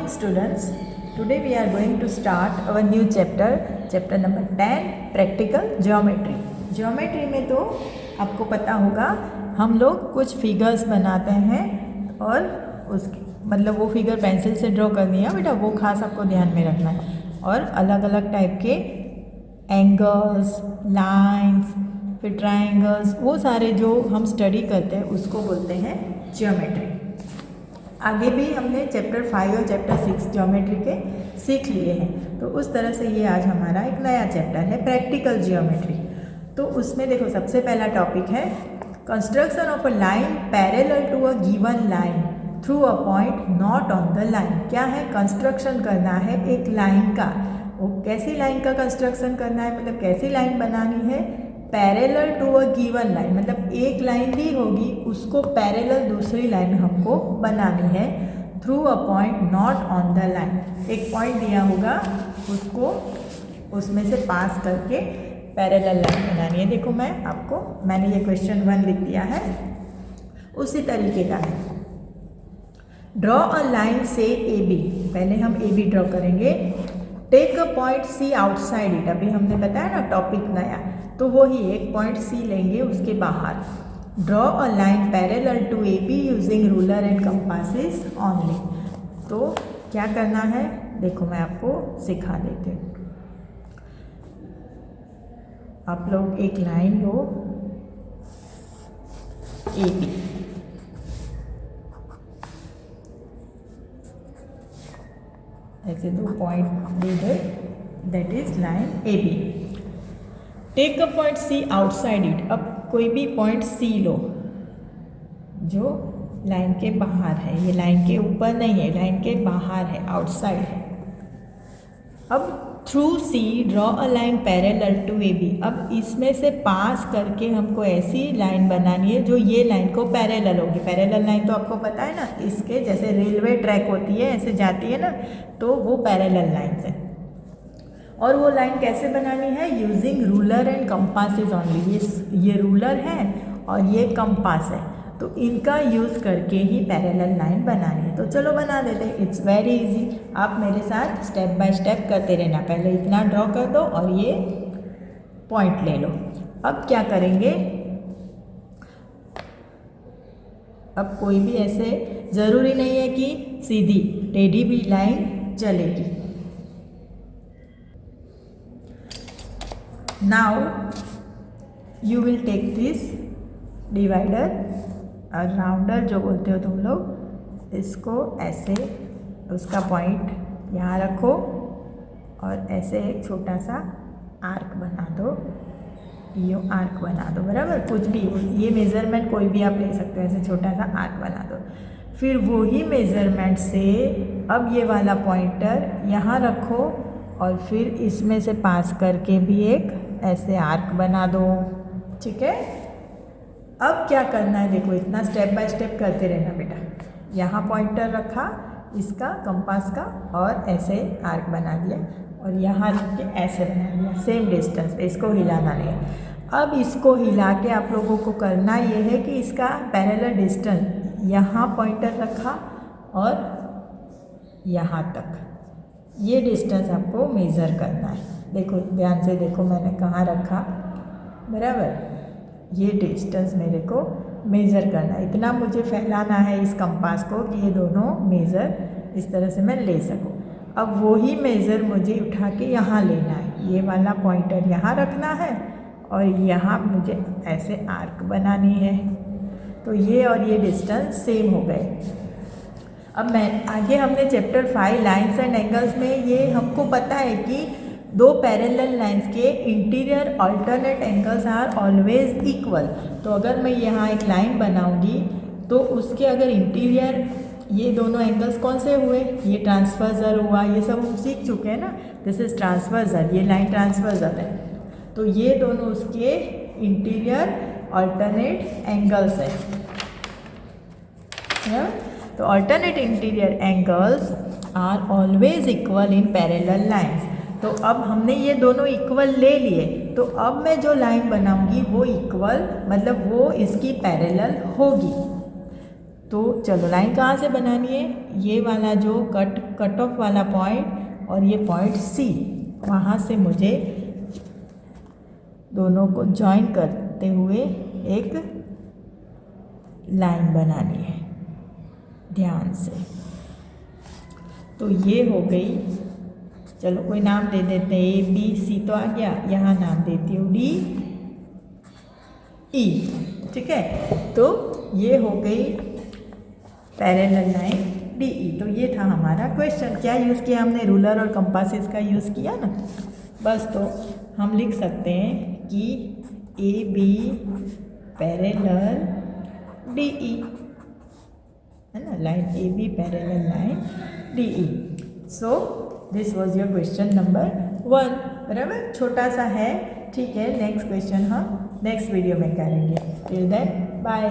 students. Today we are going to start our new chapter number 10, practical geometry. Geometry में तो आपको पता होगा हम लोग कुछ फिगर्स बनाते हैं और उसके मतलब वो फिगर पेंसिल से ड्रॉ करनी है बेटा, वो खास आपको ध्यान में रखना है। और अलग अलग टाइप के एंगल्स, लाइंस, फिर ट्राइंगल्स, वो सारे जो हम स्टडी करते हैं उसको बोलते हैं जियोमेट्री। आगे भी हमने चैप्टर 5 और चैप्टर 6 ज्योमेट्री के सीख लिए हैं, तो उस तरह से ये आज हमारा एक नया चैप्टर है प्रैक्टिकल जियोमेट्री। तो उसमें देखो सबसे पहला टॉपिक है construction of a line parallel to a given line through a point not on the line. क्या है? कंस्ट्रक्शन करना है एक लाइन का। वो कैसी लाइन का कंस्ट्रक्शन करना है, मतलब कैसी लाइन बनानी है? Parallel to a given line, मतलब एक लाइन दी होगी उसको पैरेलल दूसरी लाइन हमको बनानी है through a point not on the line. एक पॉइंट दिया होगा उसको उसमें से पास करके पैरेलल लाइन बनानी है। देखो मैंने ये क्वेश्चन 1 लिख दिया है, उसी तरीके का है। ड्रॉ अ लाइन से ए बी, पहले हम ए बी ड्रॉ करेंगे। Take a point C outside it, अभी हमने बताया ना टॉपिक नया, तो वही एक पॉइंट सी लेंगे उसके बाहर। Draw a line parallel to A B using ruler and compasses only. तो क्या करना है देखो मैं आपको सिखा देती हूँ। आप लोग एक लाइन लो ए बी, ऐसे 2 पॉइंट दे गए, that is line A B. Take a point C outside it, अब कोई भी पॉइंट सी लो जो लाइन के बाहर है, ये लाइन के ऊपर नहीं है, लाइन के बाहर है, आउटसाइड है। अब through C draw a line parallel to A B, अब इसमें से पास करके हमको ऐसी लाइन बनानी है जो ये लाइन को पैरेलल होगी। पैरेलल लाइन तो आपको पता है ना, इसके जैसे रेलवे ट्रैक होती है ऐसे जाती है ना, तो वो पैरेलल लाइन है। और वो लाइन कैसे बनानी है? Using ruler and compasses only. ये रूलर है और ये कंपास है, तो इनका यूज़ करके ही पैरेलल लाइन बनानी है। तो चलो बना देते हैं, इट्स वेरी इजी। आप मेरे साथ स्टेप बाय स्टेप करते रहना। पहले इतना ड्रॉ कर दो और ये पॉइंट ले लो। अब क्या करेंगे, अब कोई भी ऐसे ज़रूरी नहीं है कि सीधी टेढ़ी भी लाइन चलेगी। Now you will take this divider और राउंडर जो बोलते हो तुम लोग, इसको ऐसे उसका पॉइंट यहाँ रखो और ऐसे एक छोटा सा आर्क बना दो, ये आर्क बना दो, बराबर। कुछ भी ये मेज़रमेंट कोई भी आप ले सकते हो, ऐसे छोटा सा आर्क बना दो। फिर वही मेज़रमेंट से अब ये वाला पॉइंटर यहाँ रखो और फिर इसमें से पास करके भी एक ऐसे आर्क बना दो, ठीक है। अब क्या करना है देखो, इतना स्टेप बाय स्टेप करते रहना बेटा। यहाँ पॉइंटर रखा इसका कंपास का और ऐसे आर्क बना दिया और यहाँ रख के ऐसे बना दिया सेम डिस्टेंस पे, इसको हिलाना नहीं है। अब इसको हिला के आप लोगों को करना ये है कि इसका पैरेलल डिस्टेंस, यहाँ पॉइंटर रखा और यहाँ तक ये डिस्टेंस आपको मेज़र करना है। देखो ध्यान से देखो मैंने कहाँ रखा, बराबर। ये डिस्टेंस मेरे को मेज़र करना है, इतना मुझे फैलाना है इस कंपास को कि ये दोनों मेज़र इस तरह से मैं ले सकूँ। अब वही मेज़र मुझे उठा के यहाँ लेना है, ये वाला पॉइंटर यहाँ रखना है और यहाँ मुझे ऐसे आर्क बनानी है। तो ये और ये डिस्टेंस सेम हो गए। अब आगे हमने चैप्टर 5 लाइन्स एंड एंगल्स में ये हमको पता है कि दो पैरेलल लाइंस के interior alternate angles are always equal. तो अगर मैं यहाँ एक लाइन बनाऊंगी तो उसके अगर इंटीरियर, ये दोनों एंगल्स कौन से हुए? ये ट्रांसवर्सल हुआ, ये सब हम सीख चुके हैं ना। दिस इज ट्रांसवर्सल, ये लाइन ट्रांसवर्सल है, तो ये दोनों उसके इंटीरियर अल्टरनेट एंगल्स है। तो alternate interior angles are always equal in parallel lines. तो अब हमने ये दोनों इक्वल ले लिए, तो अब मैं जो लाइन बनाऊंगी वो इक्वल, मतलब वो इसकी पैरेलल होगी। तो चलो लाइन कहाँ से बनानी है, ये वाला जो कट ऑफ वाला पॉइंट और ये पॉइंट सी, वहाँ से मुझे दोनों को जॉइन करते हुए एक लाइन बनानी है ध्यान से। तो ये हो गई, चलो कोई नाम दे देते हैं, ए बी सी तो आ गया, यहाँ नाम देती हूँ डी ई, ठीक है। तो ये हो गई पैरेलल लाइन डी ई। तो ये था हमारा क्वेश्चन। क्या यूज़ किया हमने, रूलर और कंपासेस का यूज़ किया ना। बस तो हम लिख सकते हैं कि A B parallel D E, है ना, line A B parallel line D E. So this was your question number 1, बराबर, छोटा सा है, ठीक है। नेक्स्ट क्वेश्चन हम नेक्स्ट वीडियो में करेंगे। Till then bye.